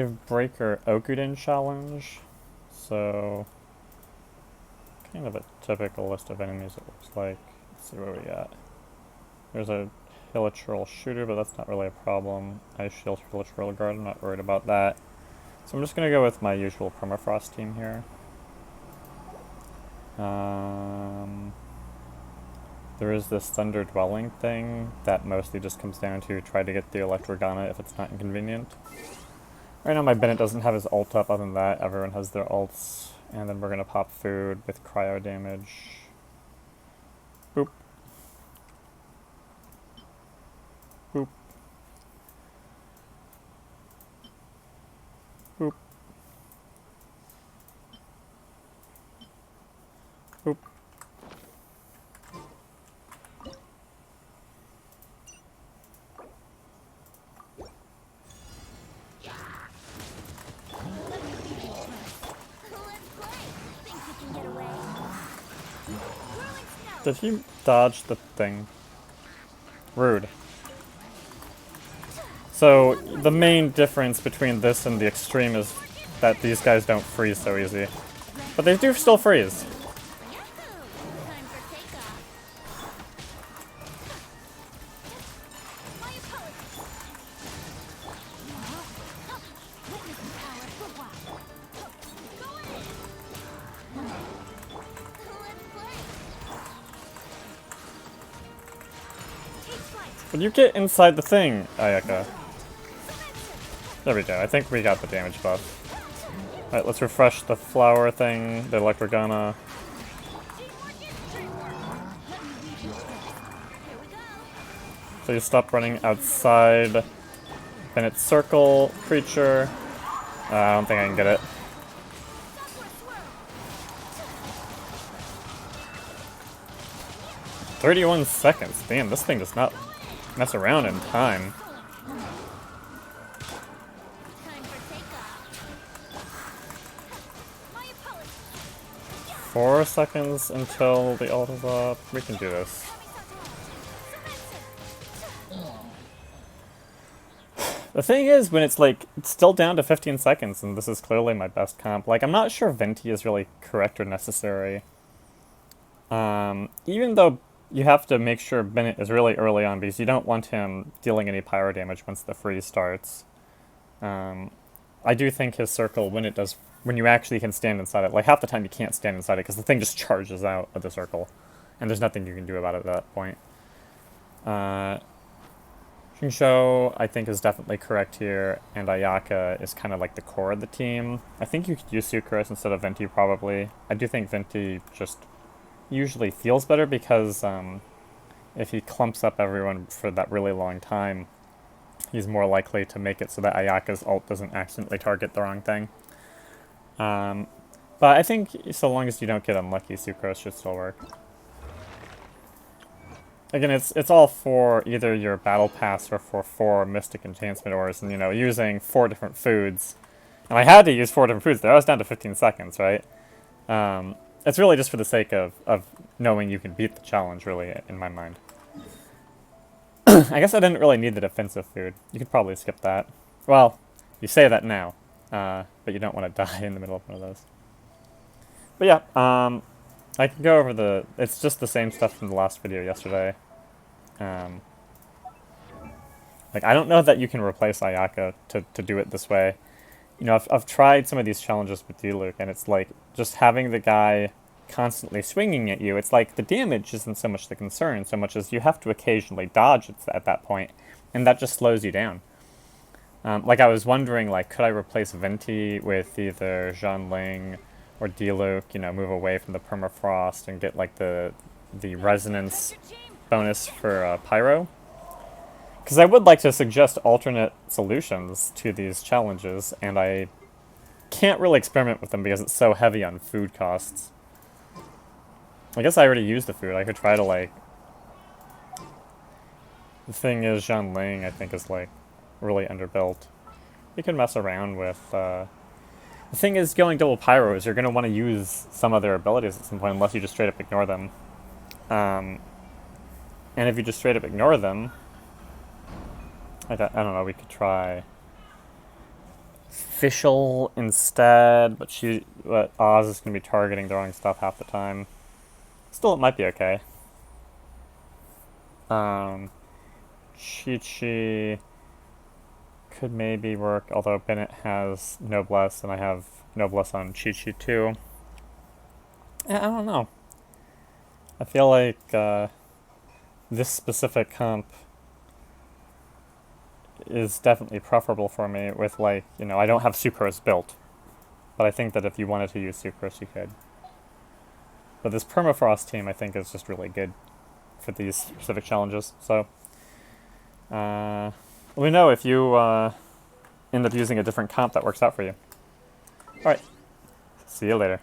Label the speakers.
Speaker 1: Wavebreaker Okuden challenge. So, kind of a typical list of enemies it looks like. Let's see where we got. There's a Hilichurl shooter, but that's not really a problem. Ice Shield Hilichurl guard, I'm not worried about that. So I'm just going to go with my usual permafrost team here. There is this Thunder Dwelling thing that mostly just comes down to try to get the Electrogana if it's not inconvenient. Right now my Bennett doesn't have his ult up, other than that everyone has their ults. And then we're going to pop food with cryo damage. Boop. Boop. Boop. Boop. Did he dodge the thing? Rude. So, the main difference between this and the extreme is that these guys don't freeze so easy. But they do still freeze. But you get inside the thing, Ayaka. There we go, I think we got the damage buff. Alright, let's refresh the flower thing, the Electrogana. So you stop running outside Bennett's circle creature. I don't think I can get it. "31 seconds. Damn, this thing does not mess around in time. "4 seconds until the ult is up. We can do this." The thing is, when it's like, it's still down to 15 seconds, and this is clearly my best comp. Like, I'm not sure Venti is really correct or necessary. Even though you have to make sure Bennett is really early on, because you don't want him dealing any pyro damage once the freeze starts. I do think his circle, when you actually can stand inside it, like half the time you can't stand inside it because the thing just charges out of the circle, and there's nothing you can do about it at that point. Shinsho, I think, is definitely correct here, and Ayaka is kind of like the core of the team. I think you could use Sucrose instead of Venti, probably. I do think Venti just usually feels better because if he clumps up everyone for that really long time, he's more likely to make it so that Ayaka's ult doesn't accidentally target the wrong thing. But I think so long as you don't get unlucky, Sucrose should still work. Again, it's all for either your battle pass or for 4 Mystic Enhancement ores, and using 4 different foods. And I had to use 4 different foods there. I was down to 15 seconds, right? It's really just for the sake of knowing you can beat the challenge, really, in my mind. I guess I didn't really need the defensive food. You could probably skip that. Well, you say that now, but you don't want to die in the middle of one of those. But yeah, I can go over it's just the same stuff from the last video yesterday. Like, I don't know that you can replace Ayaka to do it this way. I've tried some of these challenges with D-Luke, and it's like, just having the guy constantly swinging at you, it's like the damage isn't so much the concern, so much as you have to occasionally dodge at that point, and that just slows you down. Like, I was wondering, like, could I replace Venti with either Zhanling or D-Luke, move away from the permafrost and get, like, the resonance bonus for Pyro? Because I would like to suggest alternate solutions to these challenges, and I can't really experiment with them because it's so heavy on food costs. I guess I already used the food. I could try to, like... The thing is, Zhanling, I think, is, like, really underbuilt. You can mess around with, The thing is, going double pyro is you're going to want to use some of their abilities at some point, unless you just straight up ignore them. And if you just straight up ignore them... I don't know, we could try... Official instead, but Oz is going to be targeting the wrong stuff half the time. Still, it might be okay. Chi-Chi could maybe work, although Bennett has Noblesse, and I have Noblesse on Chi-Chi too. I don't know. I feel like this specific comp is definitely preferable for me with, like, I don't have Sucrose built. But I think that if you wanted to use Sucrose, you could. But this Permafrost team, I think, is just really good for these specific challenges. So, let me know if you end up using a different comp that works out for you. Alright, see you later.